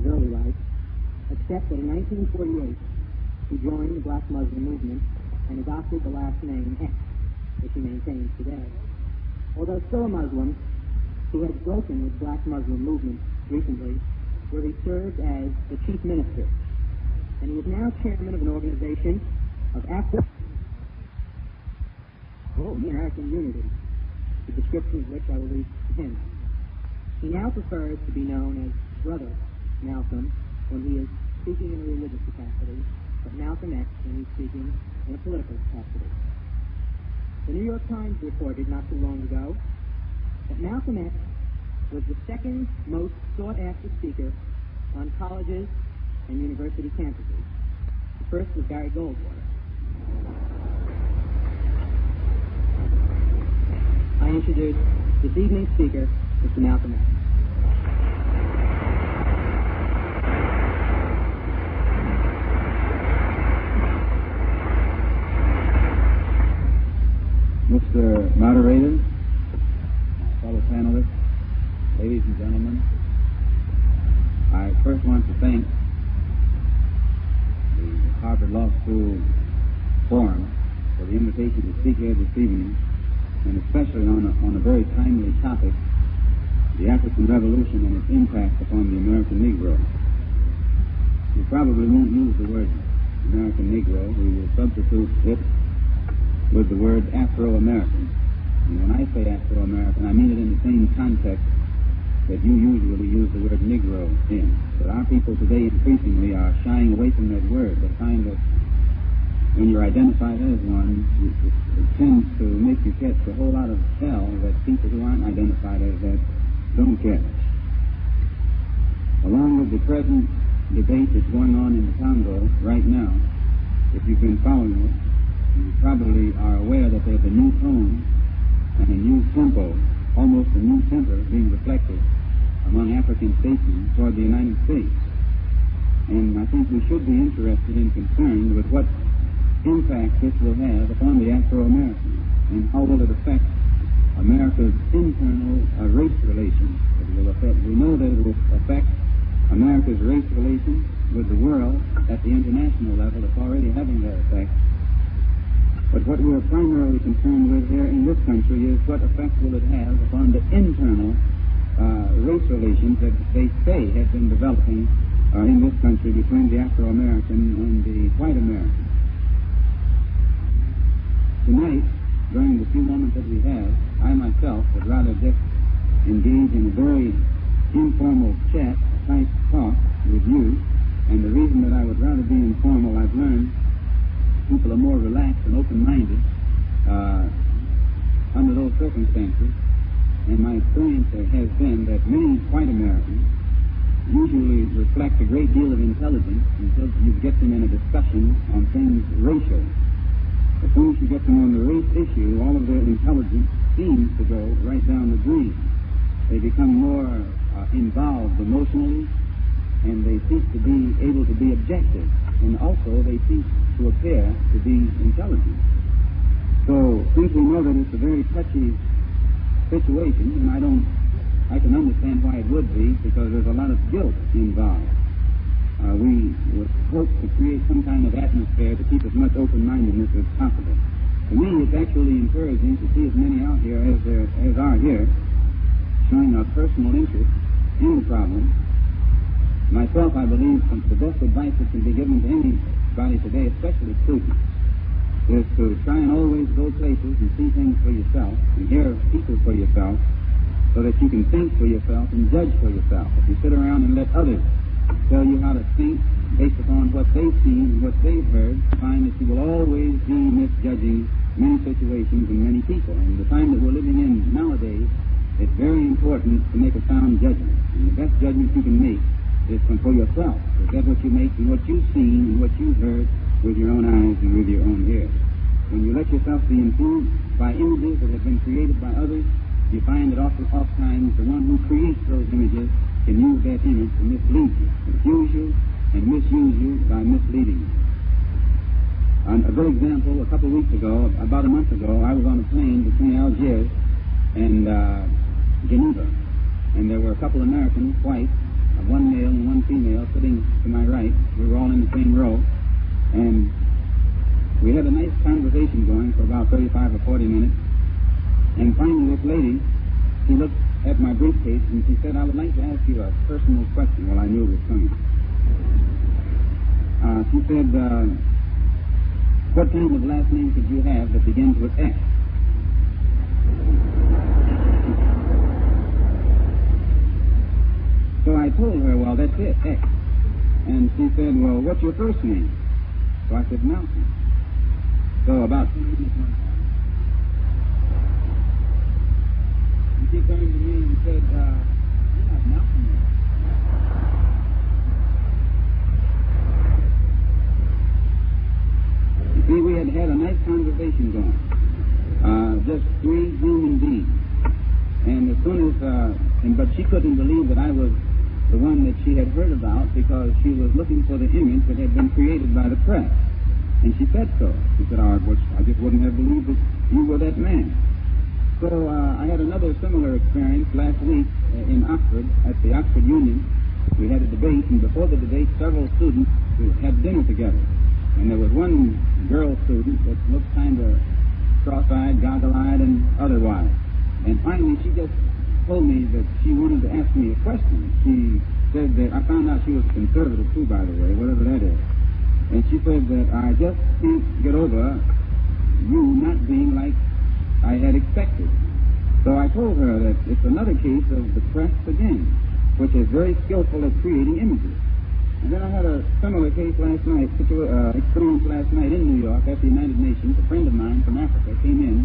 his early life, except that in 1948 he joined the Black Muslim movement and adopted the last name X, which he maintains today. Although still a Muslim, he has broken with Black Muslim movement recently, where he served as the chief minister, and he is now chairman of an organization of American Unity, the description of which I will read to him. He now prefers to be known as Brother Malcolm when he is speaking in a religious capacity, but Malcolm X when he's speaking in a political capacity. The New York Times reported not too long ago that Malcolm X was the second most sought-after speaker on colleges and university campuses. The first was Barry Goldwater. I introduce this evening's speaker, Mr. Malcolm X. Mr. Moderator, fellow panelists, ladies and gentlemen, I first want to thank the Harvard Law School Forum for the invitation to speak here this evening, and especially on a very timely topic, the African Revolution and its impact upon the American Negro. We probably won't use the word American Negro. We will substitute it with the word Afro-American. And when I say Afro-American, I mean it in the same context that you usually use the word Negro in. But our people today increasingly are shying away from that word. They find that when you're identified as one, it tends to make you catch a whole lot of hell that people who aren't identified as that don't catch. Along with the present debate that's going on in the Congo right now, if you've been following it, you probably are aware that there's a new tone and a new tempo, almost a new temper being reflected among African statesmen toward the United States. And I think we should be interested and concerned with what impact this will have upon the Afro-American, and how will it affect America's internal race relations. We know that it will affect America's race relations with the world at the international level. It's already having that effect. But what we're primarily concerned with here in this country is what effect will it have upon the internal race relations that they say have been developing in this country between the Afro-American and the white American. Tonight, during the few moments that we have, I myself would rather just engage in a very informal chat, type talk with you. And the reason that I would rather be informal, I've learned people are more relaxed and open-minded under those circumstances. And my experience has been that many white Americans usually reflect a great deal of intelligence until you get them in a discussion on things racial. As soon as you get them on the race issue, all of their intelligence seems to go right down the drain. They become more involved emotionally, and they cease to be able to be objective. And also, they cease to appear to be intelligent. So, since we know that it's a very touchy situation, and I can understand why it would be, because there's a lot of guilt involved. We would hope to create some kind of atmosphere to keep as much open-mindedness as possible. To me, it's actually encouraging to see as many out here as are here, showing a personal interest in the problem. Myself, I believe the best advice that can be given to anybody today, especially students, is to try and always go places and see things for yourself and hear people for yourself, so that you can think for yourself and judge for yourself. If you sit around and let others tell you how to think based upon what they've seen and what they've heard, find that you will always be misjudging many situations and many people. And the time that we're living in nowadays, it's very important to make a sound judgment. And the best judgment you can make is for yourself. Because that's what you make and what you've seen and what you've heard with your own eyes and with your own ears. When you let yourself be influenced by images that have been created by others, you find that oftentimes the one who creates those images can use that image to mislead you, confuse you, and misuse you by misleading you. A good example, a couple of weeks ago, about a month ago, I was on a plane between Algiers and Geneva, and there were a couple of Americans, white, one male and one female sitting to my right. We were all in the same row. And we had a nice conversation going for about 35 or 40 minutes. And finally, this lady, she looked at my briefcase and she said, I would like to ask you a personal question. Well, I knew it was coming. She said, what kind of last name could you have that begins with X? So I told her, well, that's it, X. And she said, well, what's your first name? So I said, Malcolm. So about 2 minutes went by. And she turned to me and said, you're not Malcolm yet. You see, we had had a nice conversation going. Just three human beings. And as soon as, but she couldn't believe that I was the one that she had heard about because she was looking for the image that had been created by the press. And she said so. She said, I just wouldn't have believed that you were that man. So I had another similar experience last week in Oxford, at the Oxford Union. We had a debate, and before the debate, several students had dinner together. And there was one girl student that looked kind of cross-eyed, goggle-eyed, and otherwise. And finally, she just told me that she wanted to ask me a question. She said that, I found out she was conservative too, by the way, whatever that is. And she said that I just can't get over you not being like I had expected. So I told her that it's another case of the press again, which is very skillful at creating images. And then I had a similar case last night, experience last night in New York at the United Nations. A friend of mine from Africa came in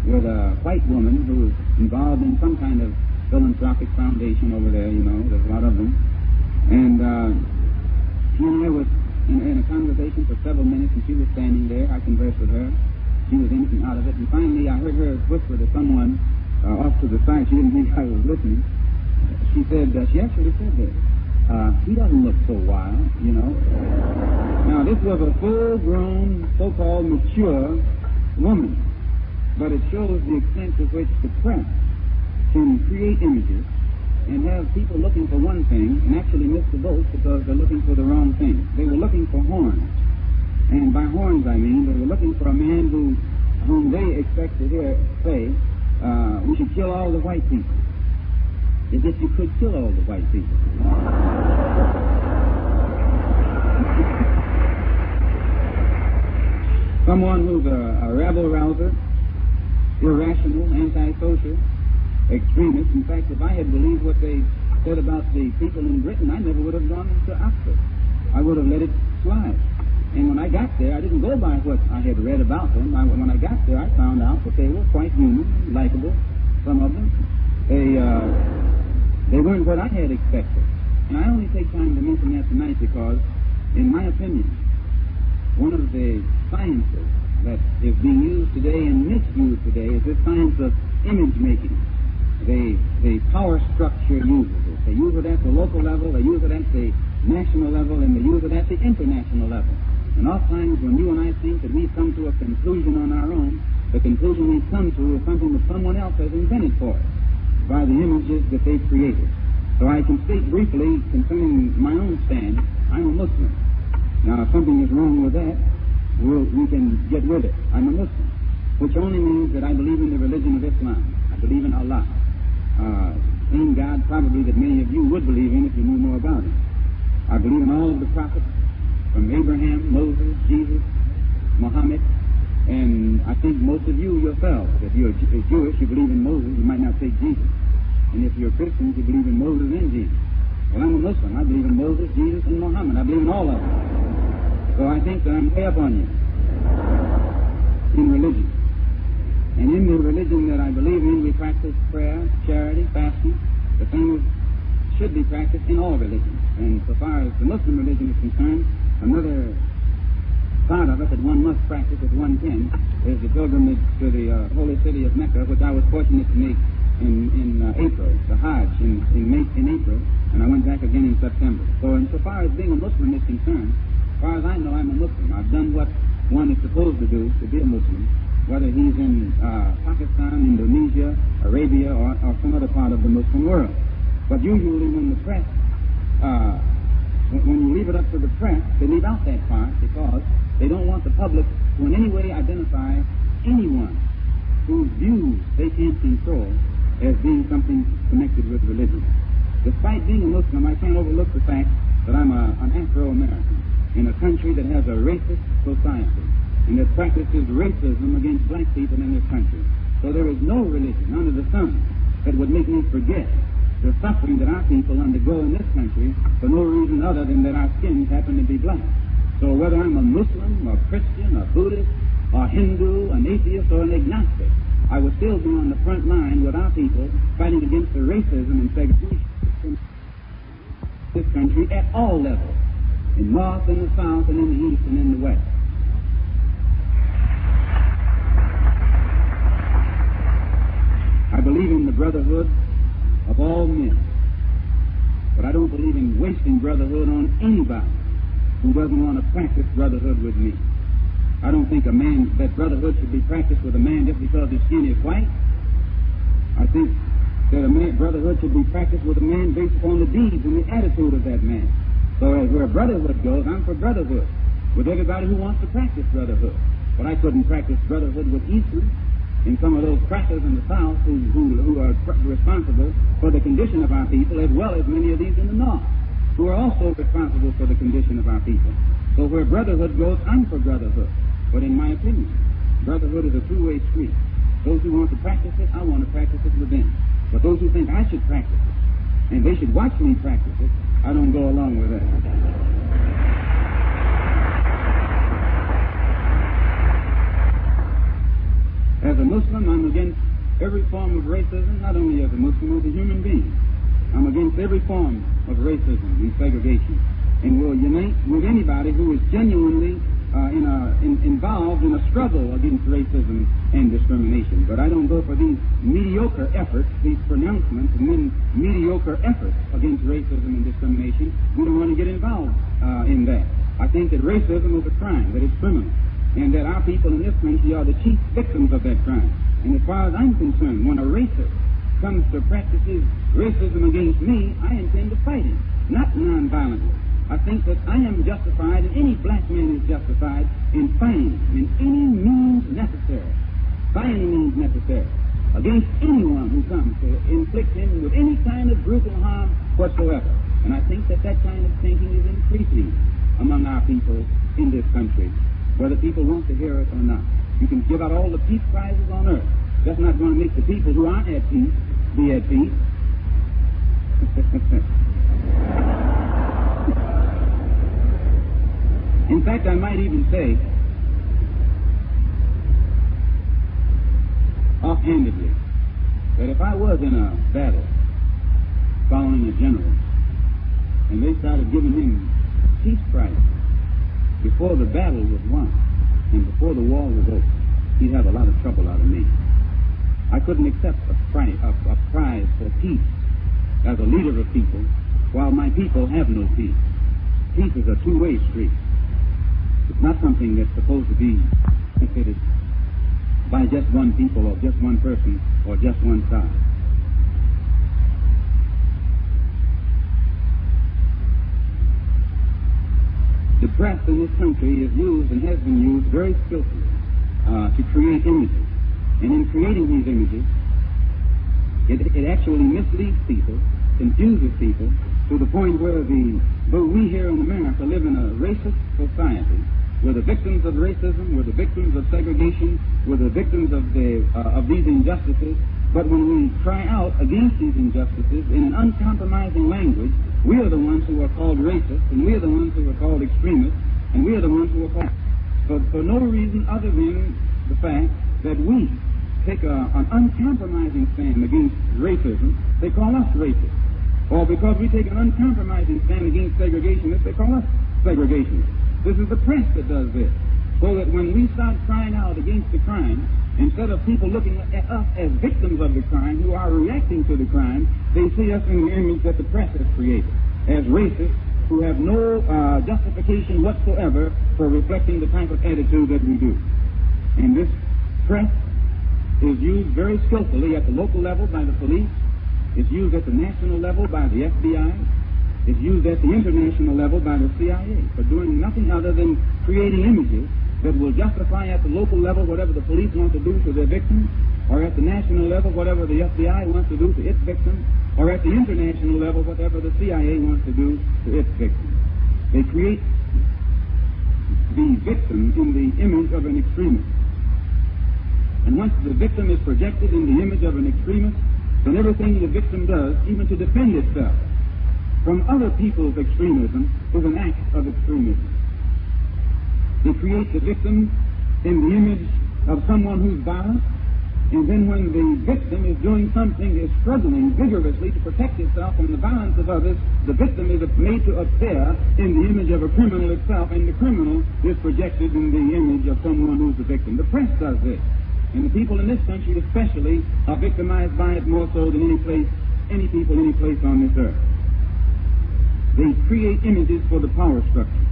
with a white woman who was involved in some kind of philanthropic foundation over there, you know, there's a lot of them. And she and I was in a conversation for several minutes, and she was standing there. I conversed with her. She was in and out of it. And finally, I heard her whisper to someone off to the side. She didn't think I was listening. She said, she actually said this. He doesn't look so wild, you know. Now, this was a full-grown, so-called mature woman. But it shows the extent to which the press can create images and have people looking for one thing and actually miss the boat because they're looking for the wrong thing. They were looking for horns. And by horns, I mean, they were looking for a man whom they expect to hear say, we should kill all the white people. As if you could kill all the white people. Someone who's a rabble-rouser, irrational, antisocial, extremist. In fact, if I had believed what they said about the people in Britain, I never would have gone into Oxford. I would have let it slide. And when I got there, I didn't go by what I had read about them. When I got there, I found out that they were quite human, likable, some of them. They weren't what I had expected. And I only take time to mention that tonight because, in my opinion, one of the sciences that is being used today and misused today is this science of image making. The power structure uses it. They use it at the local level, they use it at the national level, and they use it at the international level. And oftentimes when you and I think that we've come to a conclusion on our own, the conclusion we've come to is something that someone else has invented for us by the images that they've created. So I can speak briefly concerning my own stand. I'm a Muslim. Now, if something is wrong with that, we can get rid of it. I'm a Muslim, which only means that I believe in the religion of Islam. I believe in Allah. Same God probably that many of you would believe in if you knew more about it. I believe in all of the prophets, from Abraham, Moses, Jesus, Muhammad, and I think most of you yourselves, if you're Jewish, you believe in Moses, you might not take Jesus. And if you're Christians, you believe in Moses and Jesus. Well, I'm a Muslim. I believe in Moses, Jesus, and Muhammad. I believe in all of them. So I think that I'm way up on you in religion. And in the religion that I believe in, we practice prayer, charity, fasting. The things should be practiced in all religions. And so far as the Muslim religion is concerned, another part of it that one must practice if one can is the pilgrimage to the holy city of Mecca, which I was fortunate to make in April, the Hajj in April, and I went back again in September. So far as being a Muslim is concerned, as far as I know, I'm a Muslim. I've done what one is supposed to do to be a Muslim, whether he's in Pakistan, Indonesia, Arabia, or some other part of the Muslim world. But usually when the press when you leave it up to the press, they leave out that part because they don't want the public to in any way identify anyone whose views they can't control as being something connected with religion. Despite being a Muslim, I can't overlook the fact that I'm an Afro-American in a country that has a racist society and that practices racism against black people in this country. So there is no religion under the sun that would make me forget the suffering that our people undergo in this country for no reason other than that our skins happen to be black. So whether I'm a Muslim, a Christian, a Buddhist, a Hindu, an atheist, or an agnostic, I would still be on the front line with our people fighting against the racism and segregation in this country at all levels, in the North, in the South, and in the East, and in the West. I believe in the brotherhood of all men, but I don't believe in wasting brotherhood on anybody who doesn't want to practice brotherhood with me. I don't think that brotherhood should be practiced with a man just because his skin is white. I think that brotherhood should be practiced with a man based upon the deeds and the attitude of that man. So as where brotherhood goes, I'm for brotherhood with everybody who wants to practice brotherhood. But I couldn't practice brotherhood with Eastern and some of those crackers in the South who are responsible for the condition of our people, as well as many of these in the North, who are also responsible for the condition of our people. So where brotherhood goes, I'm for brotherhood. But in my opinion, brotherhood is a two-way street. Those who want to practice it, I want to practice it with them. But those who think I should practice it, and they should watch me practice it, I don't go along with that. As a Muslim, I'm against every form of racism, not only as a Muslim, as a human being. I'm against every form of racism and segregation, and will unite with anybody who is genuinely involved in a struggle against racism and discrimination. But I don't go for these mediocre efforts, these pronouncements, and then mediocre efforts against racism and discrimination. We don't want to get involved in that. I think that racism is a crime, that it's criminal, and that our people in this country are the chief victims of that crime. And as far as I'm concerned, when a racist comes to practices racism against me, I intend to fight him, not nonviolently. I think that I am justified, and any black man is justified, in fighting in any means necessary, by any means necessary, against anyone who comes to inflict him with any kind of brutal harm whatsoever. And I think that that kind of thinking is increasing among our people in this country, whether people want to hear it or not. You can give out all the peace prizes on earth. That's not going to make the people who are at peace be at peace. In fact, I might even say, offhandedly, that if I was in a battle following a general, and they started giving him peace prizes before the battle was won and before the war was over, he'd have a lot of trouble out of me. I couldn't accept a prize for peace as a leader of people while my people have no peace. Peace is a two-way street. It's not something that's supposed to be benefited by just one people or just one person or just one side. The press in this country is used and has been used very skillfully to create images. And in creating these images, it actually misleads people, confuses people, to the point where though we here in America live in a racist society, we're the victims of racism, we're the victims of segregation, we're the victims of these injustices, but when we cry out against these injustices in an uncompromising language, we are the ones who are called racists, and we are the ones who are called extremists, and we are the ones who are called for no reason other than the fact that we take an uncompromising stand against racism. They call us racist. Or because we take an uncompromising stand against segregationists, they call us segregationists. This is the press that does this. So that when we start crying out against the crime, instead of people looking at us as victims of the crime who are reacting to the crime, they see us in the image that the press has created, as racists who have no justification whatsoever for reflecting the type of attitude that we do. And this press is used very skillfully at the local level by the police. It's used at the national level by the FBI. is used at the international level by the CIA for doing nothing other than creating images that will justify at the local level whatever the police want to do to their victims, or at the national level whatever the FBI wants to do to its victims, or at the international level whatever the CIA wants to do to its victims. They create the victim in the image of an extremist. And once the victim is projected in the image of an extremist, then everything the victim does, even to defend itself from other people's extremism, is an act of extremism. They create the victim in the image of someone who's violent, and then when the victim is doing something, is struggling vigorously to protect itself from the violence of others, the victim is made to appear in the image of a criminal itself, and the criminal is projected in the image of someone who's the victim. The press does this, and the people in this country especially are victimized by it more so than any place on this earth. They create images for the power structure.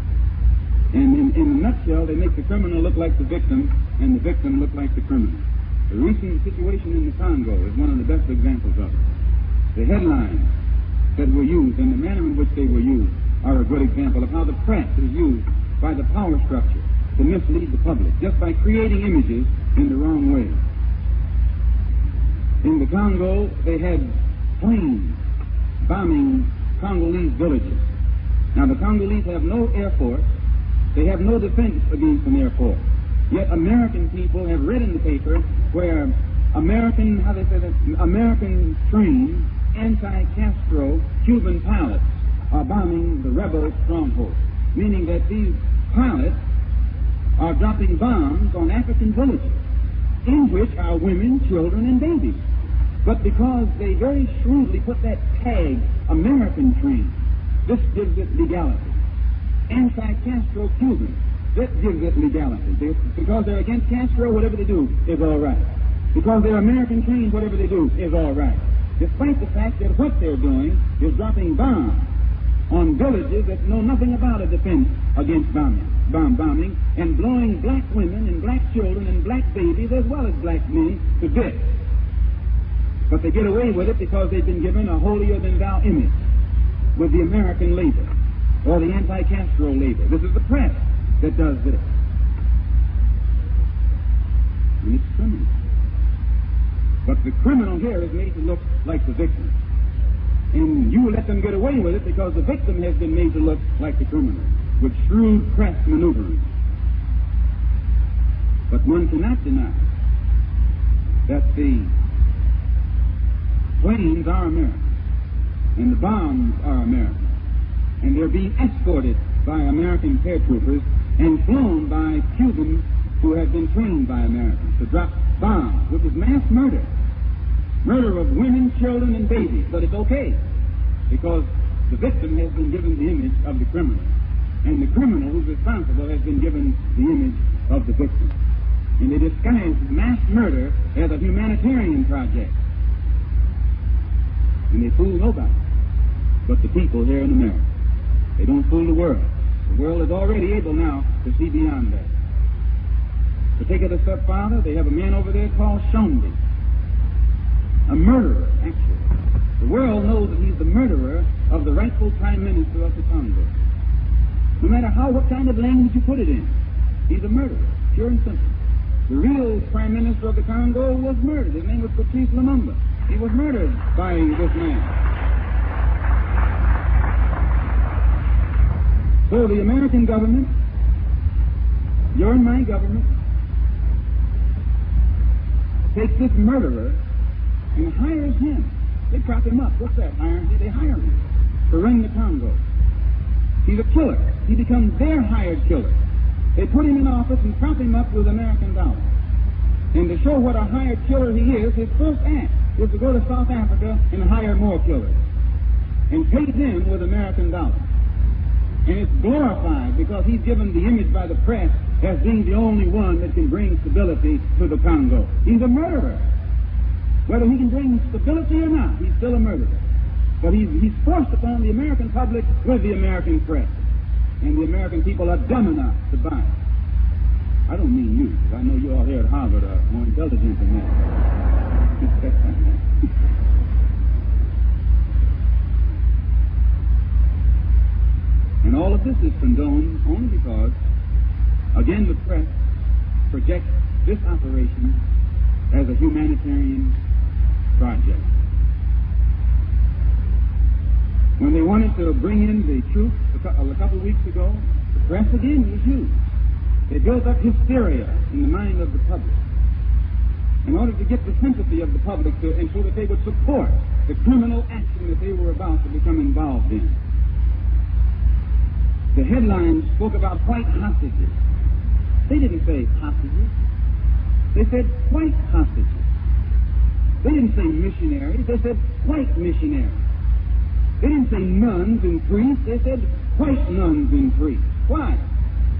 And in a nutshell, they make the criminal look like the victim, and the victim look like the criminal. The recent situation in the Congo is one of the best examples of it. The headlines that were used and the manner in which they were used are a good example of how the press is used by the power structure to mislead the public, just by creating images in the wrong way. In the Congo, they had planes bombing Congolese villages. Now, the Congolese have no air force. They have no defense against an air force. Yet American people have read in the paper where American trained anti-Castro Cuban pilots are bombing the rebel stronghold, meaning that these pilots are dropping bombs on African villages in which are women, children, and babies. But because they very shrewdly put that tag, American trained, this gives it legality. Anti-Castro Cuban, that gives it legality. Because they're against Castro, whatever they do is all right. Because they're American trained, whatever they do is all right. Despite the fact that what they're doing is dropping bombs on villages that know nothing about a defense against bombing, and blowing black women and black children and black babies as well as black men to bits. But they get away with it because they've been given a holier-than-thou image with the American labor or the anti-Castro labor. This is the press that does this. And it's criminal. But the criminal here is made to look like the victim. And you let them get away with it because the victim has been made to look like the criminal with shrewd press maneuvering. But one cannot deny that the planes are American and the bombs are American, and they're being escorted by American paratroopers and flown by Cubans who have been trained by Americans to drop bombs, which is mass murder. Murder of women, children, and babies. But it's okay, because the victim has been given the image of the criminal, and the criminal who's responsible has been given the image of the victim. And they disguise mass murder as a humanitarian project. And they fool nobody but the people here in America. They don't fool the world. The world is already able now to see beyond that. To take it a step farther, they have a man over there called Shondi, a murderer, actually. The world knows that he's the murderer of the rightful Prime Minister of the Congo. No matter what kind of language you put it in, he's a murderer, pure and simple. The real Prime Minister of the Congo was murdered. His name was Patrice Lumumba. He was murdered by this man. So the American government, your and my government, takes this murderer and hires him. They prop him up. What's that? They hire him to run the Congo. He's a killer. He becomes their hired killer. They put him in office and prop him up with American dollars. And to show what a hired killer he is, his first act is to go to South Africa and hire more killers and pay them with American dollars. And it's glorified because he's given the image by the press as being the only one that can bring stability to the Congo. He's a murderer. Whether he can bring stability or not, he's still a murderer. But he's forced upon the American public with the American press. And the American people are dumb enough to buy it. I don't mean you, because I know you all here at Harvard are more intelligent than that. this is condoned only because, again, the press projects this operation as a humanitarian project. When they wanted to bring in the troops a couple of weeks ago, the press again was used. They built up hysteria in the mind of the public in order to get the sympathy of the public and so that they would support the criminal action that they were about to become involved in. The headlines spoke about white hostages. They didn't say hostages. They said white hostages. They didn't say missionaries. They said white missionaries. They didn't say nuns and priests. They said white nuns and priests. Why?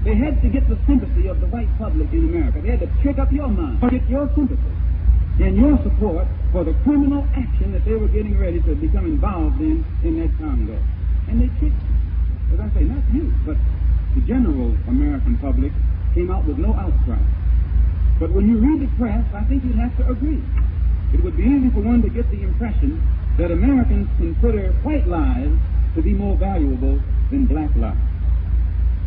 They had to get the sympathy of the white public in America. They had to trick up your mind, get your sympathy and your support for the criminal action that they were getting ready to become involved in that Congo. And they tricked, as I say, not you, but the general American public came out with no outcry. But when you read the press, I think you'd have to agree. It would be easy for one to get the impression that Americans consider white lives to be more valuable than black lives.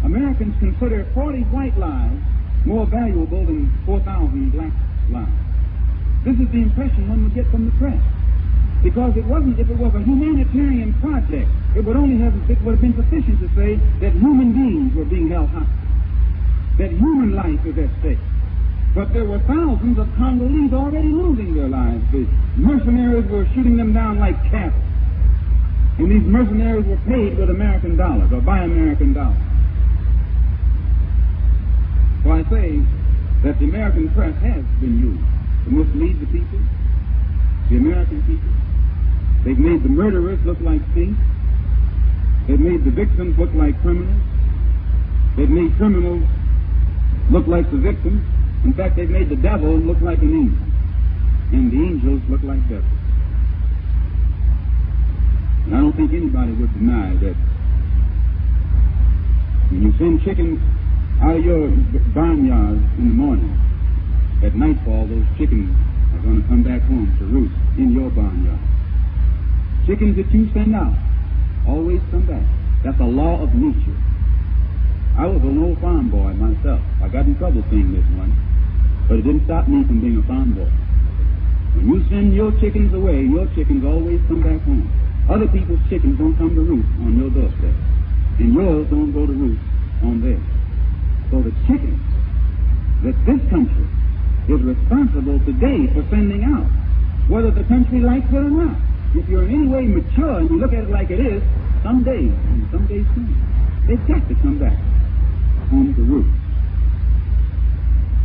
Americans consider 40 white lives more valuable than 4,000 black lives. This is the impression one would get from the press. Because if it was a humanitarian project, it would have been sufficient to say that human beings were being held hostage, that human life is at stake. But there were thousands of Congolese already losing their lives. The mercenaries were shooting them down like cattle. And these mercenaries were paid with American dollars, or by American dollars. So I say that the American press has been used to mislead the people, the American people. They've made the murderers look like saints. They've made the victims look like criminals. They've made criminals look like the victims. In fact, they've made the devil look like an angel, and the angels look like devils. And I don't think anybody would deny that when you send chickens out of your barnyard in the morning, at nightfall, those chickens are going to come back home to roost in your barnyard. Chickens that you send out always come back. That's a law of nature. I was an old farm boy myself. I got in trouble saying this once, but it didn't stop me from being a farm boy. When you send your chickens away, your chickens always come back home. Other people's chickens don't come to roost on your doorstep, and yours don't go to roost on theirs. So the chickens that this country is responsible today for sending out, whether the country likes it or not, if you're in any way mature and you look at it like it is, someday soon, they've got to come back home to roost.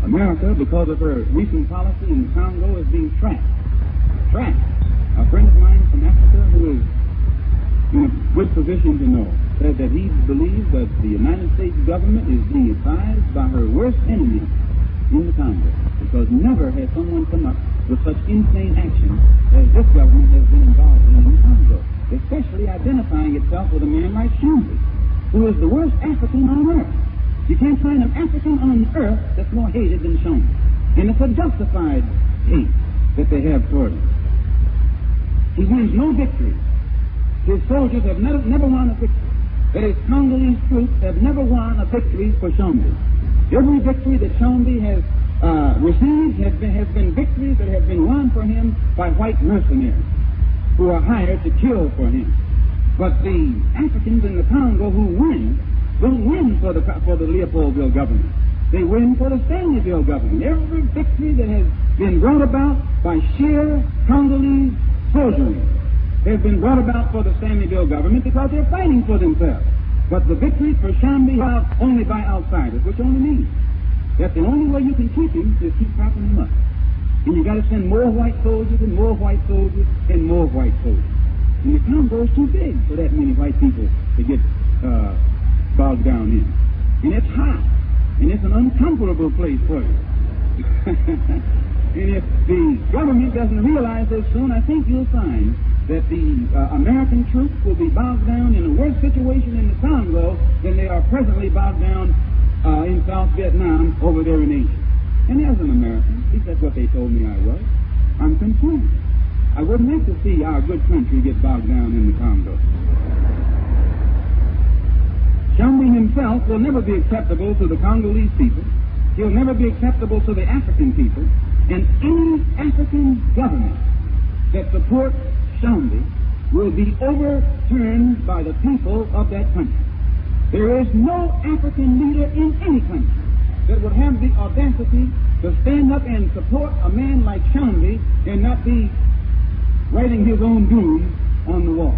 America, because of her recent policy in the Congo, is being tracked. A friend of mine from Africa, who is in a good position to know, said that he believes that the United States government is being advised by her worst enemy in the Congo, because never has someone come up with such insane action as this government has been involved in the Congo, especially identifying itself with a man like Shumbi, who is the worst African on earth. You can't find an African on earth that's more hated than Shumbi. And it's a justified hate that they have toward him. He wins no victory. His soldiers have never won a victory. That his Congolese troops have never won a victory for Shumbi. Every victory that Shumbi has received has been victories that have been won for him by white mercenaries who are hired to kill for him. But the Africans in the Congo who win don't win for the Leopoldville government. They win for the Stanleyville government. Every victory that has been brought about by sheer Congolese soldiery has been brought about for the Stanleyville government because they're fighting for themselves. But the victories for Shumbi are only by outsiders, which only means that the only way you can keep him is keep propping him up. And you got to send more white soldiers and more white soldiers and more white soldiers. And the Congo is too big for that many white people to get bogged down in. And it's hot. And it's an uncomfortable place for you. And if the government doesn't realize this soon, I think you'll find that the American troops will be bogged down in a worse situation in the Congo than they are presently bogged down in South Vietnam over there in Asia. And as an American, at least that's what they told me I was, I'm concerned. I wouldn't like to see our good country get bogged down in the Congo. Shambi himself will never be acceptable to the Congolese people. He'll never be acceptable to the African people. And any African government that supports Shambi will be overturned by the people of that country. There is no African leader in any country that would have the audacity to stand up and support a man like Shambi and not be writing his own doom on the wall.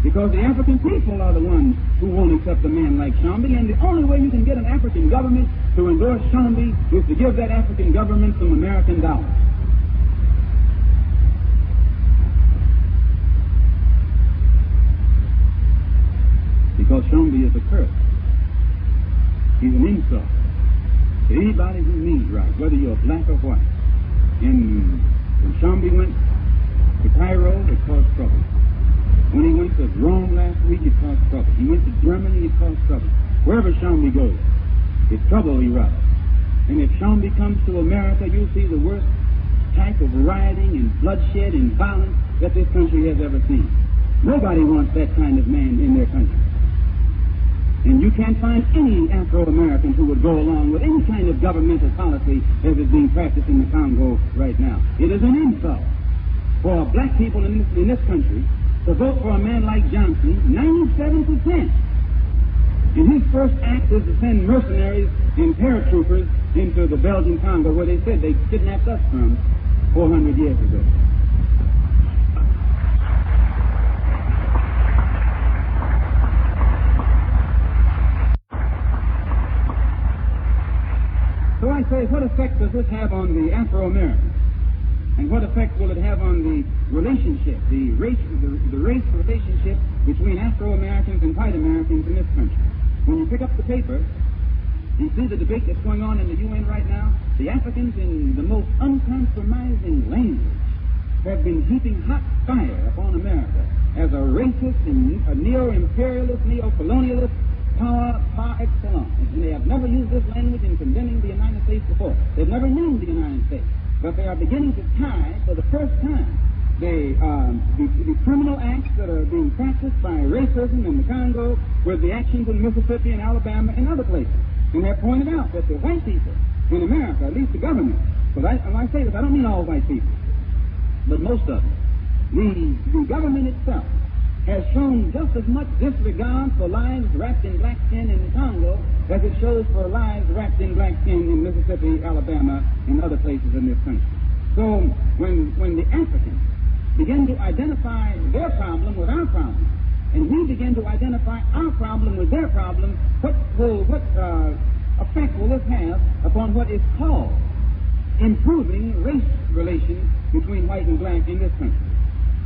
Because the African people are the ones who won't accept a man like Shambi, and the only way you can get an African government to endorse Shambi is to give that African government some American dollars. Because Shambi is a curse. He's an insult to anybody who means right, whether you're black or white. And when Shambi went to Cairo, it caused trouble. When he went to Rome last week, it caused trouble. He went to Germany, it caused trouble. Wherever Shambi goes, it's trouble erupts. And if Shambi comes to America, you'll see the worst type of rioting and bloodshed and violence that this country has ever seen. Nobody wants that kind of man in their country. And you can't find any Afro-Americans who would go along with any kind of governmental policy as is being practiced in the Congo right now. It is an insult for black people in this country to vote for a man like Johnson, 97%. And his first act is to send mercenaries and paratroopers into the Belgian Congo, where they said they kidnapped us from 400 years ago. So I say, what effect does this have on the Afro-Americans? And what effect will it have on the relationship, the race relationship between Afro-Americans and white Americans in this country? When you pick up the paper, you see the debate that's going on in the UN right now. The Africans, in the most uncompromising language, have been heaping hot fire upon America as a racist and a neo-imperialist, neo-colonialist power par excellence. And they have never used this language in condemning the United States before. They've never named the United States. But they are beginning to tie, for the first time, the criminal acts that are being practiced by racism in the Congo with the actions in Mississippi and Alabama and other places. And they're pointed out that the white people in America, at least the government, but when I say this, I don't mean all white people, but most of them, the government itself has shown just as much disregard for lives wrapped in black skin in the Congo as it shows for lives wrapped in black skin in Mississippi, Alabama, and other places in this country. So when the Africans begin to identify their problem with our problem, and we begin to identify our problem with their problem, what effect will this have upon what is called improving race relations between white and black in this country?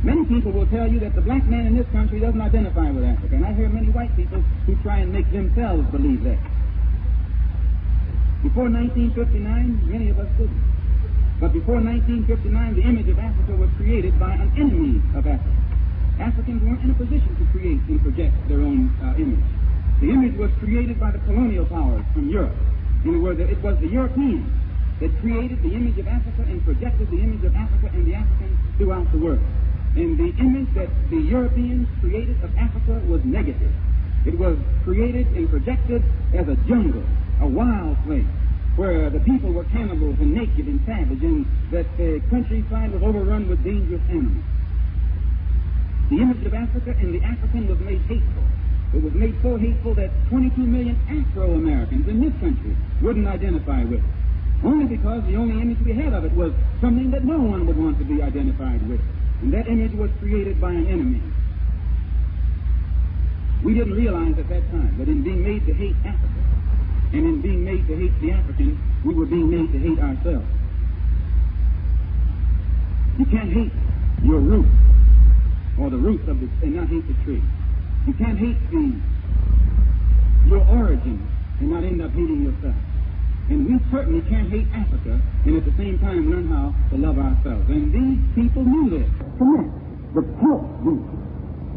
Many people will tell you that the black man in this country doesn't identify with Africa, and I hear many white people who try and make themselves believe that. Before 1959, many of us didn't. But before 1959, the image of Africa was created by an enemy of Africa. Africans weren't in a position to create and project their own image. The image was created by the colonial powers from Europe. In other words, it was the Europeans that created the image of Africa and projected the image of Africa and the Africans throughout the world. And the image that the Europeans created of Africa was negative. It was created and projected as a jungle, a wild place, where the people were cannibals and naked and savage, and that the countryside was overrun with dangerous animals. The image of Africa and the African was made hateful. It was made so hateful that 22 million Afro-Americans in this country wouldn't identify with it, only because the only image we had of it was something that no one would want to be identified with. And that image was created by an enemy. We didn't realize at that time that in being made to hate Africa and in being made to hate the African, we were being made to hate ourselves. You can't hate your root or the roots of and not hate the tree. You can't hate your origin and not end up hating yourself. And we certainly can't hate Africa and at the same time learn how to love ourselves. And these people knew this. Connect the pulse,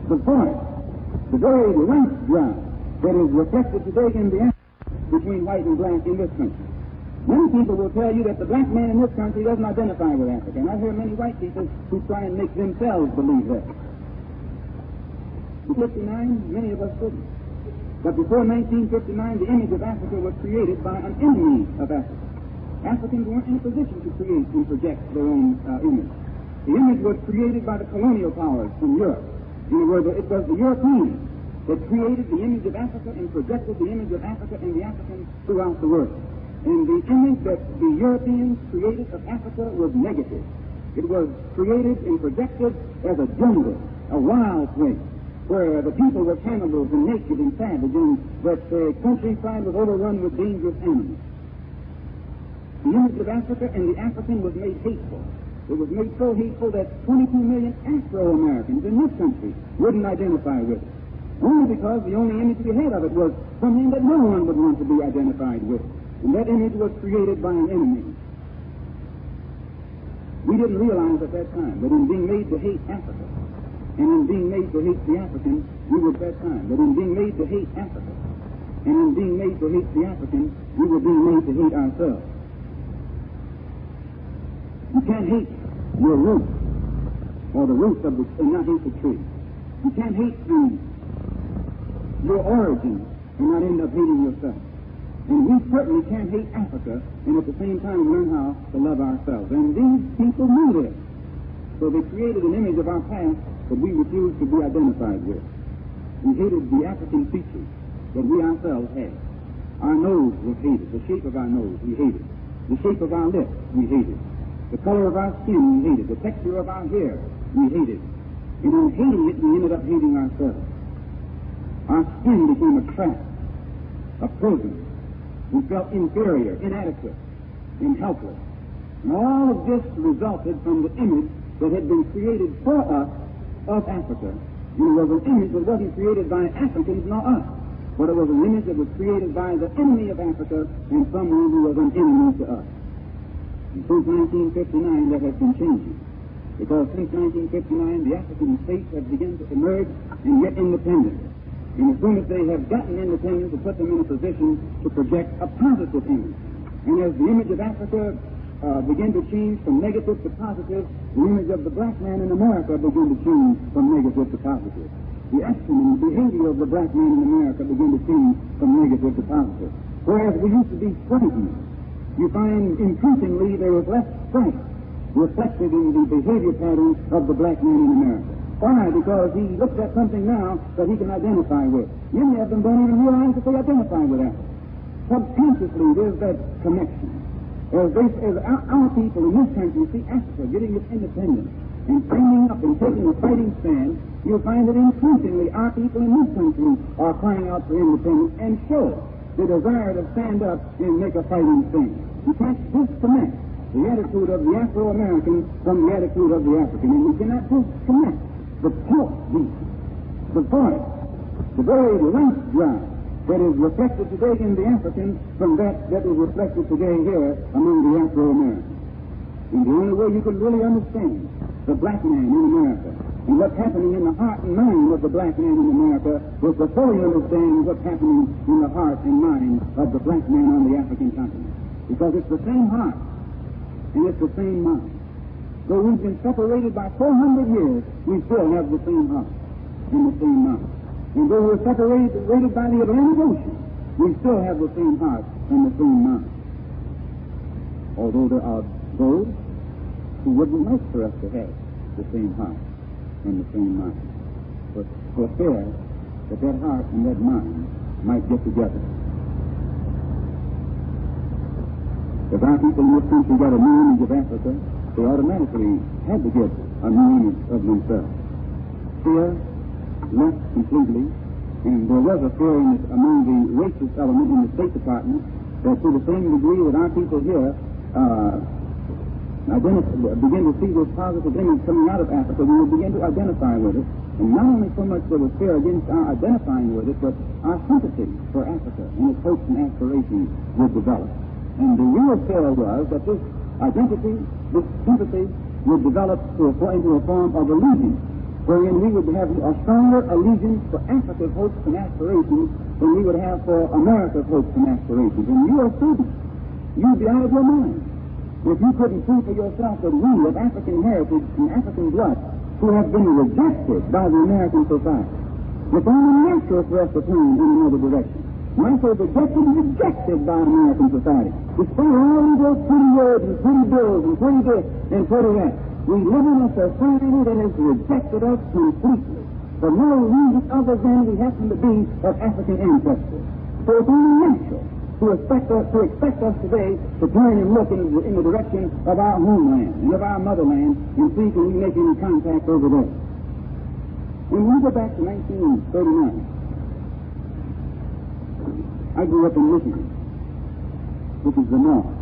the voice, the very life drive that is reflected today in the Africa between white and black in this country. Many people will tell you that the black man in this country doesn't identify with Africa. And I hear many white people who try and make themselves believe that. In 1959, many of us couldn't. But before 1959, the image of Africa was created by an enemy of Africa. Africans weren't in a position to create and project their own image. The image was created by the colonial powers from Europe. In other words, it was the Europeans that created the image of Africa and projected the image of Africa and the Africans throughout the world. And the image that the Europeans created of Africa was negative. It was created and projected as a jungle, a wild place, where the people were cannibals and naked and savage, and that the countryside was overrun with dangerous animals. The image of Africa and the African was made hateful. It was made so hateful that 22 million Afro-Americans in this country wouldn't identify with it. Only because the only image we had of it was something that no one would want to be identified with. And that image was created by an enemy. We didn't realize at that time that in being made to hate Africa, and in being made to hate the African, we were at that time, that in being made to hate Africa, and in being made to hate the African, we were being made to hate ourselves. You can't hate your root, or the roots of the, and not hate the tree. You can't hate your origin and not end up hating yourself. And we certainly can't hate Africa and at the same time learn how to love ourselves. And these people knew this. So they created an image of our past that we refused to be identified with. We hated the African features that we ourselves had. Our nose was hated. The shape of our nose, we hated. The shape of our lips, we hated. The color of our skin, we hated. The texture of our hair, we hated. And in hating it, we ended up hating ourselves. Our skin became a trap, a prison. We felt inferior, inadequate, and helpless. And all of this resulted from the image that had been created for us of Africa. And it was an image that wasn't created by Africans nor us, but it was an image that was created by the enemy of Africa and someone who was an enemy to us. And since 1959, that has been changing. Because since 1959, the African states have begun to emerge and get independent. And as soon as they have gotten independence, it puts them in a position to project a positive image. And as the image of Africa began to change from negative to positive, the image of the black man in America began to change from negative to positive. The action and behavior of the black man in America began to change from negative to positive. Whereas we used to be frightened, you find increasingly there is less fright reflected in the behavior patterns of the black man in America. Why? Because he looks at something now that he can identify with. Many of them don't even realize that they identify with that. Subconsciously, there's that connection. As our people in this country see Africa getting its independence and standing up and taking a fighting stand, you'll find that increasingly our people in this country are crying out for independence and show the desire to stand up and make a fighting stand. You can't disconnect the attitude of the Afro-American from the attitude of the African, and you cannot disconnect the pulse beat, the voice, the very life drive that is reflected today in the African from that is reflected today here among the Afro-Americans. And the only way you can really understand the black man in America and what's happening in the heart and mind of the black man in America is to fully understand what's happening in the heart and mind of the black man on the African continent. Because it's the same heart and it's the same mind. Though we've been separated by 400 years, we still have the same heart and the same mind. And though we're separated by the Atlantic Ocean, we still have the same heart and the same mind. Although there are those who wouldn't like for us to have the same heart and the same mind. But for fear that that heart and that mind might get together. If our people in this country got a new image of Africa, they automatically had to get a new image of themselves. Fear left completely, and there was a fear among the racist element in the State Department that to the same degree that our people here begin to see this positive image coming out of Africa, we will begin to identify with it. And not only so much there was fear against our identifying with it, but our sympathy for Africa and its hopes and aspirations would develop. And the real fear was that this identity, this sympathy, would develop into a form of allegiance, wherein we would have a stronger allegiance for Africa's hopes and aspirations than we would have for America's hopes and aspirations. And you are students. You'd be out of your mind if you couldn't see for yourself that we of African heritage and African blood, who have been rejected by the American society, It's only natural for us to turn in another direction. Life is rejected by American society. Despite all those pretty words and pretty bills and pretty this and pretty that, we live in a society that has rejected us completely for no reason other than we happen to be of African ancestry. So it's only natural to expect us today to turn and look in the direction of our homeland and of our motherland and see can we make any contact over there. When we go back to 1939, I grew up in Michigan, which is the north.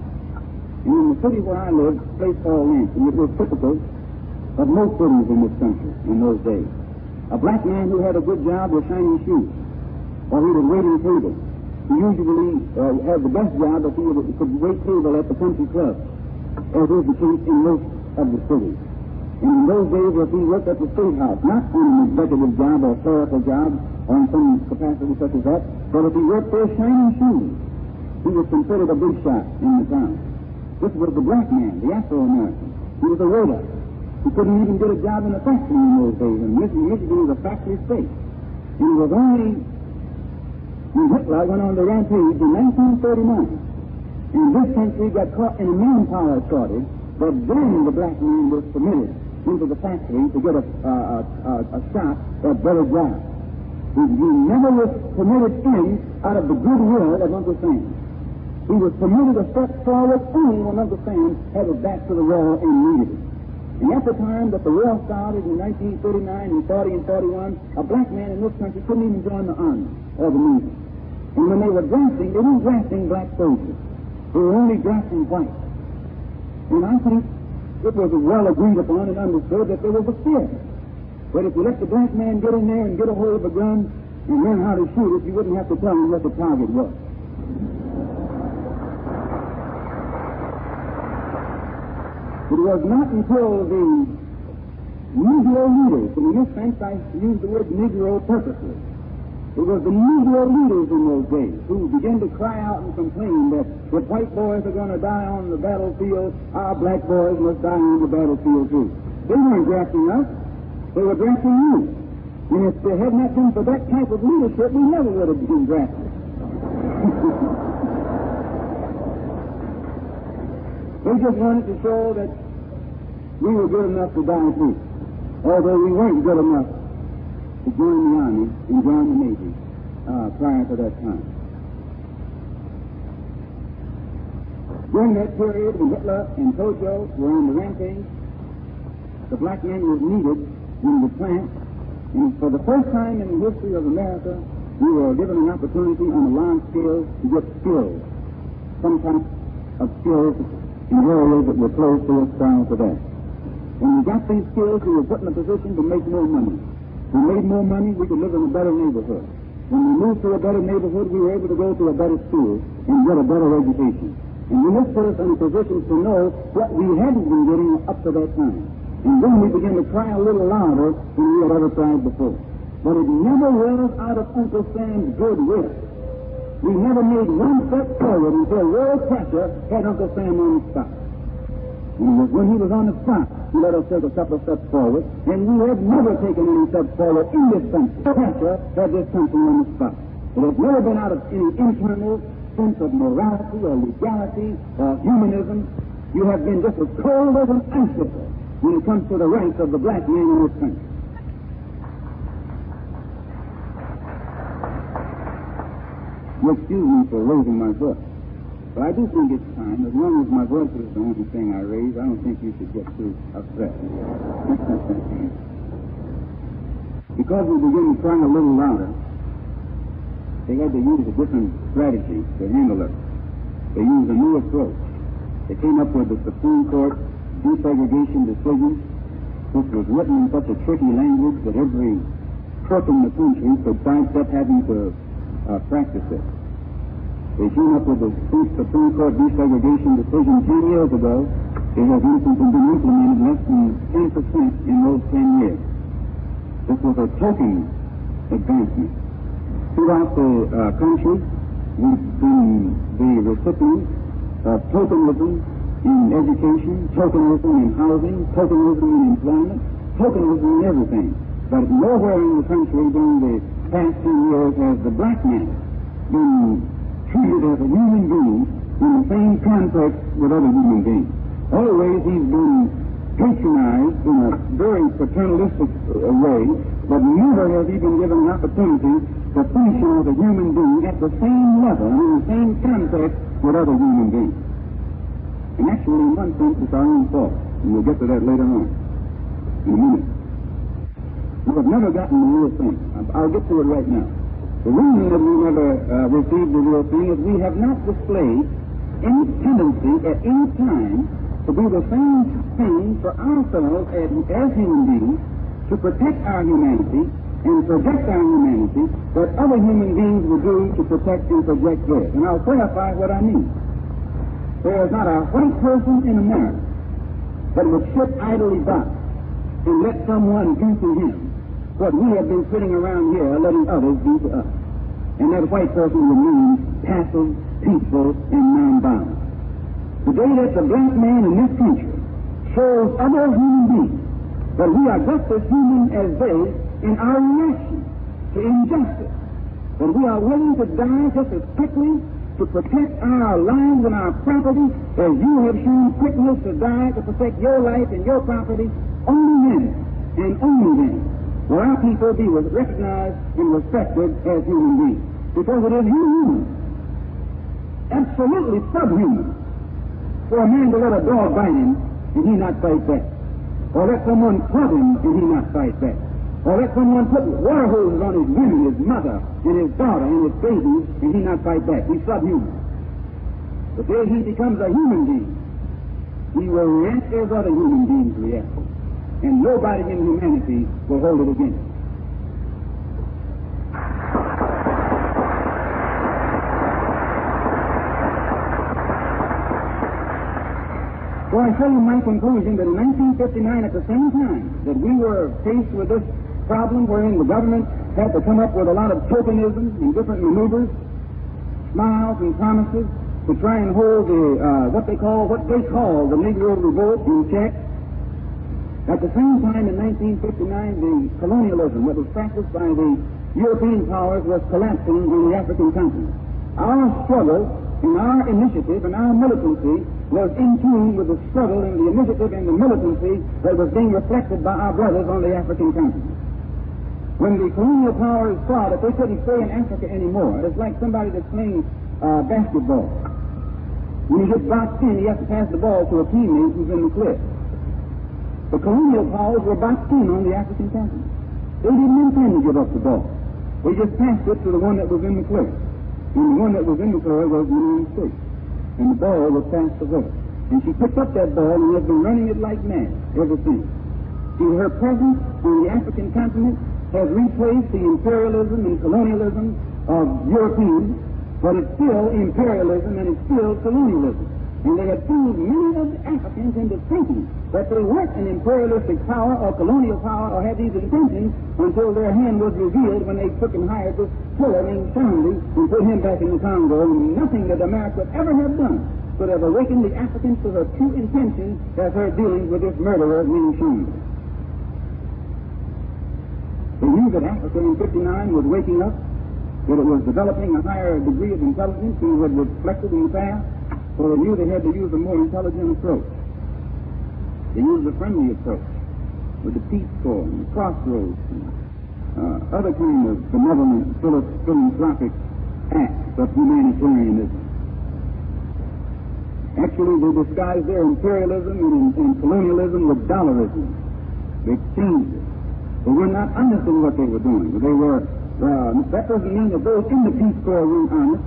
And in the city where I lived, a place called Lansing, it was typical of most cities in this country in those days. A black man who had a good job with shiny shoes, or he was waiting tables. He usually had the best job if he could wait table at the country club, as is the case in most of the cities. And in those days, if he worked at the State House, not on an executive job or a clerical job, or in some capacity such as that, but if he worked for shining shoes, he was considered a big shot in the town. This was the black man, the Afro-American. He was a waiter. He couldn't even get a job in a factory in those days, and Michigan was a factory state. And it was only when Hitler went on the rampage in 1939, and this country got caught in a manpower shortage, but then the black man was permitted into the factory to get a shot at better jobs. He never was permitted in out of the goodwill of Uncle Sam. He was permitted to step forward only when Uncle Sam had his back to the wall and needed it. And at the time that the war started in 1939 and 40 and 41, a black man in this country couldn't even join the army or the navy. And when they were drafting, they weren't drafting black soldiers. They were only drafting whites. And I think it was well agreed upon and understood that there was a fear. But if you let the black man get in there and get a hold of a gun and learn how to shoot it, you wouldn't have to tell him what the target was. It was not until the Negro leaders, and in this sense I use the word Negro purposely, it was the Negro leaders in those days who began to cry out and complain that if white boys are going to die on the battlefield, our black boys must die on the battlefield too. They weren't drafting us. They were drafting you. And if they had not been for that type of leadership, we never would have been drafted. They just wanted to show that we were good enough to die too, although we weren't good enough to join the Army and join the Navy prior to that time. During that period when Hitler and Tojo were on the rampage, the black man was needed in the plant, and for the first time in the history of America, we were given an opportunity on a large scale to get skills, some type of skills in areas that were close to us prior to that. When we got these skills, we were put in a position to make more money. We made more money, we could live in a better neighborhood. When we moved to a better neighborhood, we were able to go to a better school and get a better education. And we this put us in a position to know what we hadn't been getting up to that time. And then we began to cry a little louder than we had ever cried before. But it never was out of Uncle Sam's goodwill. We never made one step forward until world pressure had Uncle Sam on the spot. And when he was on the spot, he let us take a couple of steps forward, and we have never taken any steps forward in this country. Pressure had this country on the spot. It has never been out of any internal sense of morality or legality or humanism. You have been just as cold as an icicle when it comes to the rights of the black man in this country. You excuse me for raising my voice, but I do think it's time, as long as my voice is the only thing I raise, I don't think you should get too upset. Because we begin to cry a little louder, they had to use a different strategy to handle it. They used a new approach. They came up with the Supreme Court desegregation decision, which was written in such a tricky language that every crook in the country could sidestep having to practice it. They came up with the Supreme Court desegregation decision 10 years ago. It has been implemented less than 10% in those 10 years. This was a token advancement. Throughout the country, we've been the recipients of tokenism in education, tokenism in housing, tokenism in employment, tokenism in everything. But nowhere in the country during the past few years has the black man been treated as a human being in the same context with other human beings. Always he's been patronized in a very paternalistic way, but never has he been given an opportunity to function as a human being at the same level, in the same context with other human beings. And actually, in one sense, it's our own fault. And we'll get to that later on, in a minute. We have never gotten the real thing. I'll get to it right now. The reason that we never received the real thing is we have not displayed any tendency at any time to do the same thing for ourselves as human beings, to protect our humanity and project our humanity that other human beings will do to protect and project theirs. And I'll clarify what I mean. There is not a white person in America that would sit idly by and let someone do to him what we have been sitting around here letting others do to us. And that white person would mean passive, peaceful, and nonviolent. The day that the black man in this country shows other human beings that we are just as human as they in our reaction to injustice, that we are willing to die just as quickly to protect our lives and our property as you have shown quickness to die to protect your life and your property, only then and only then will our people be recognized and respected as human beings. Because it is inhuman, absolutely subhuman, for a man to let a dog bite him and he not fight back, or let someone club him and he not fight back, or let someone put water hoses on his women, his mother, and his daughter, and his babies, and he not fight back. He's subhuman. The day he becomes a human being, he will react as other human beings react. And nobody in humanity will hold it against him. So I tell you my conclusion that in 1959, at the same time that we were faced with this problem wherein the government had to come up with a lot of tokenism and different maneuvers, smiles and promises to try and hold the what they call the Negro Revolt in check. At the same time, in 1959, the colonialism that was practiced by the European powers was collapsing in the African continent. Our struggle and our initiative and our militancy was in tune with the struggle and the initiative and the militancy that was being reflected by our brothers on the African continent. When the colonial powers saw that they couldn't stay in Africa anymore, it's like somebody that's playing basketball. When he gets boxed in, he has to pass the ball to a teammate who's in the cliff. The colonial powers were boxed in on the African continent. They didn't intend to give up the ball. They just passed it to the one that was in the clear. And the one that was in the clear was the United States. And the ball was passed to her. And she picked up that ball and has been running it like mad ever since. See, her presence on the African continent has replaced the imperialism and colonialism of Europeans, but it's still imperialism and it's still colonialism. And they had fooled many of the Africans into thinking that they weren't an imperialistic power or colonial power or had these intentions until their hand was revealed when they took and hired this killer named Shanley and put him back in the Congo. And nothing that America could ever have done could have awakened the Africans to her true intentions as her dealings with this murderer named Shanley. They knew that Africa in 59 was waking up, that it was developing a higher degree of intelligence than was reflected in the past. So they knew they had to use a more intelligent approach. They used a friendly approach with the Peace Corps and the Crossroads and other kind of benevolent, philanthropic acts of humanitarianism. Actually, they disguised their imperialism and colonialism with dollarism. They exchanged it. They were not honest in what they were doing. They were. That doesn't mean that those in the Peace Corps weren't honest.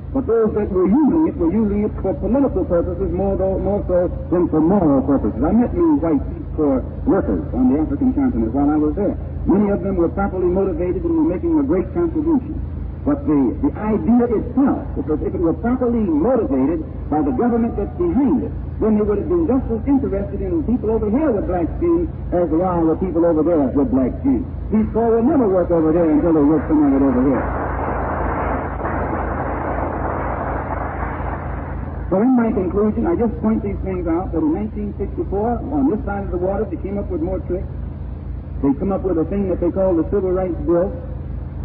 But those that were using it for political purposes more so than for moral purposes. I met many white Peace Corps workers on the African continent while I was there. Many of them were properly motivated and were making a great contribution. But the idea itself, because if it were properly motivated by the government that's behind it, then they would have been just as interested in people over here with black skin as they are with people over there with black skin. Peace Corps will never work over there until they work some of it over here. So in my conclusion, I just point these things out that in 1964, on this side of the water, they came up with more tricks. They come up with a thing that they call the Civil Rights Bill.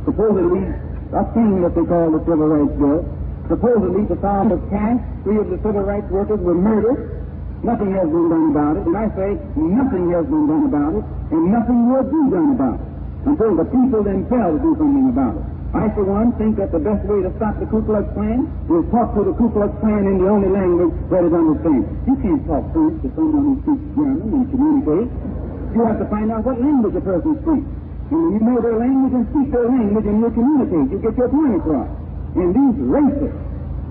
supposedly a thing that they call the Civil Rights Bill. Supposedly the farm was passed, 3 of the civil rights workers were murdered. Nothing has been done about it, and I say nothing has been done about it, and nothing will be done about it until the people themselves do something about it. I, for one, think that the best way to stop the Ku Klux Klan is talk to the Ku Klux Klan in the only language that is understood. You can't talk French to someone who speaks German and communicate. You have to find out what language a person speaks. And when you know their language and speak their language and you communicate, you get your point across. And these racists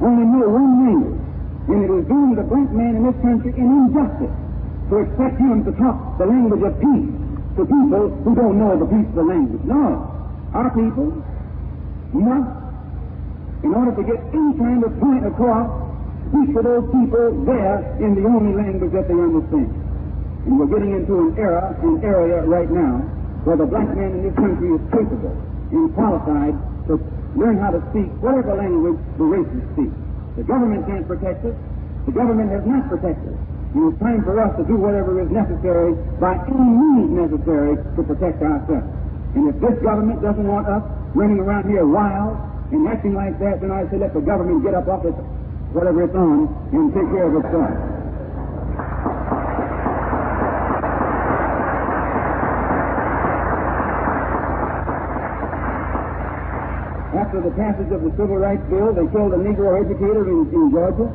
only know one language. And it is doing the black man in this country an injustice to expect him to talk the language of peace to people who don't know the peaceful language. No. Our people must, in order to get any kind of point across, speak to those people there in the only language that they understand. And we're getting into an area right now where the black man in this country is capable and qualified to learn how to speak whatever language the racists speak. The government can't protect us. The government has not protected us. And it's time for us to do whatever is necessary by any means necessary to protect ourselves. And if this government doesn't want us running around here wild and acting like that, then I say let the government get up off its whatever it's on and take care of itself. After the passage of the Civil Rights Bill, they killed a Negro educator in Georgia.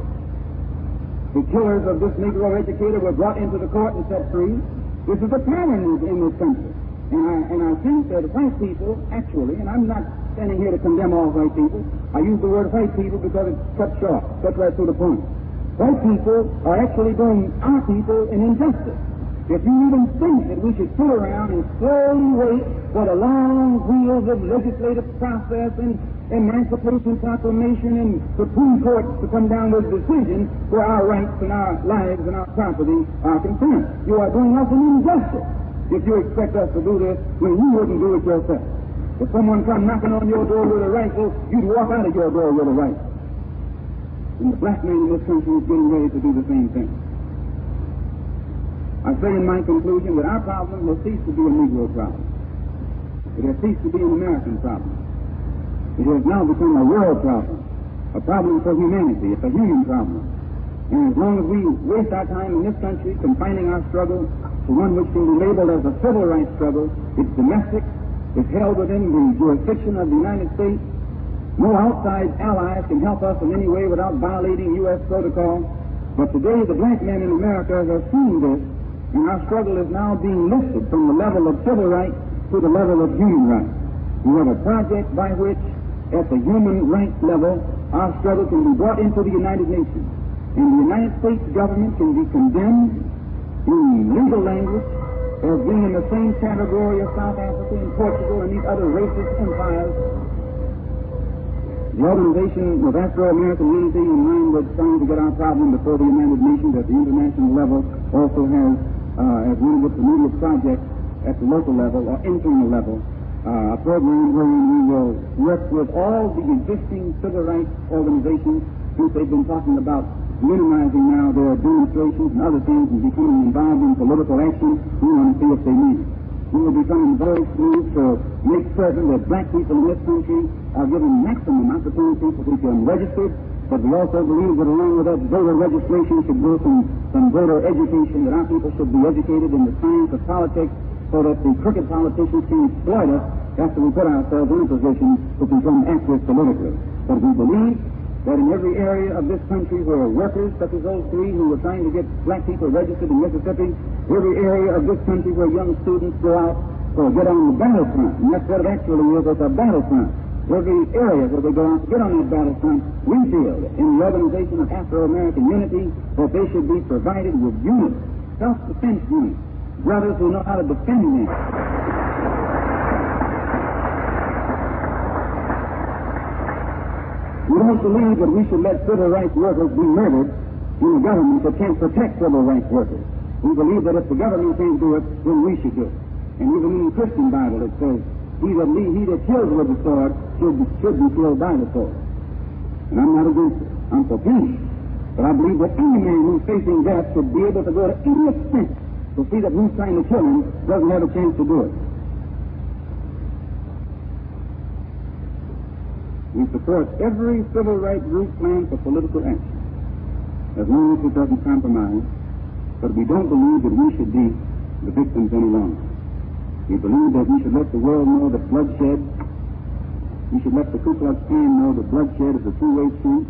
The killers of this Negro educator were brought into the court and set free. This is a pattern in this country. And I think that white people, actually, and I'm not standing here to condemn all white people. I use the word white people because it's cut short, cut right to the point. White people are actually doing our people an injustice. If you even think that we should sit around and slowly wait for the long wheels of legislative process and Emancipation Proclamation and Supreme Court to come down with decisions where our rights and our lives and our property are concerned, you are doing us an injustice if you expect us to do this when you wouldn't do it yourself. If someone come knocking on your door with a rifle, you'd walk out of your door with a rifle. And the black man in this country is getting ready to do the same thing. I say in my conclusion that our problem will cease to be a Negro problem. It has ceased to be an American problem. It has now become a world problem, a problem for humanity. It's a human problem. And as long as we waste our time in this country confining our struggle to one which can be labeled as a civil rights struggle, it's domestic, it's held within the jurisdiction of the United States. No outside allies can help us in any way without violating U.S. protocol. But today the black man in America has seen this, and our struggle is now being lifted from the level of civil rights to the level of human rights. We have a project by which, at the human rights level, our struggle can be brought into the United Nations. And the United States government can be condemned in legal language as being in the same category as South Africa and Portugal and these other racist empires. The organization of Afro-American Unity, in line with trying to get our problem before the United Nations at the international level, also has as one of its immediate projects at the local level or internal level, a program wherein we will work with all the existing civil rights organizations since they've been talking about minimizing now their demonstrations and other things and becoming involved in political action. We want to see if they need it. We will become very smooth to make certain that black people in this country are given maximum opportunity to become registered, but we also believe that along with that voter registration should go some voter education, that our people should be educated in the science of politics so that the crooked politicians can exploit us after we put ourselves in a position to become active politically. But we believe that in every area of this country where workers, such as those 3 who were trying to get black people registered in Mississippi, every area of this country where young students go out to get on the battlefront, and that's what it actually is, it's a battlefront. Every area where they go out to get on that battlefront, we feel in the organization of Afro-American Unity that they should be provided with units, self-defense units, brothers who know how to defend them. We don't believe that we should let civil rights workers be murdered in a government that can't protect civil rights workers. We believe that if the government can't do it, then we should do it. And even in the Christian Bible it says, he that kills with the sword should be killed by the sword. And I'm not against it. I'm for peace. But I believe that any man who's facing death should be able to go to any extent to see that who's trying to kill him doesn't have a chance to do it. We support every civil rights group plan for political action, as long as it doesn't compromise, but we don't believe that we should be the victims any longer. We believe that we should let the world know that bloodshed, we should let the Ku Klux Klan know that bloodshed is a two-way street,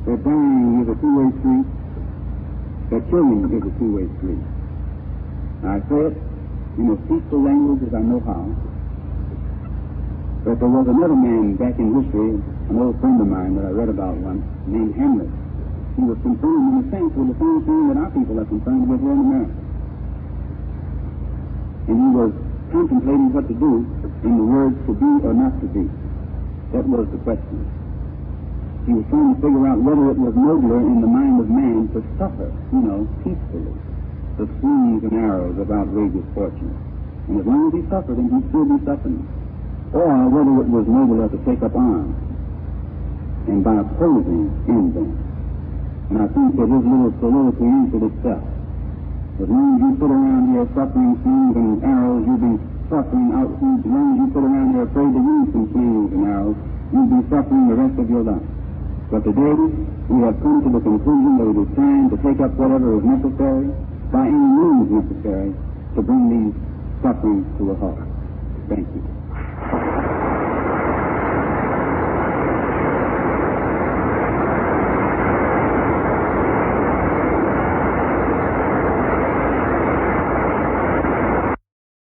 that dying is a two-way street, that killing is a two-way street. I say it in as peaceful language as I know how. But there was another man back in history, an old friend of mine that I read about once, named Hamlet. He was concerned in a sense with the same thing that our people are concerned with here in America. And he was contemplating what to do in the words to be or not to be. That was the question. He was trying to figure out whether it was nobler in the mind of man to suffer, peacefully, the slings and arrows of outrageous fortune. And as long as he suffered them, he'd still be suffering. Or whether it was nobler to take up arms and by opposing end them. And I think that his little soliloquy answered itself. As long as you sit around here suffering slings and arrows, you'll be suffering out. As long as you sit around here afraid to use some slings and arrows, you'll be suffering the rest of your life. But today, we have come to the conclusion that it is time to take up whatever is necessary, by any means necessary, to bring these sufferings to a halt. Thank you.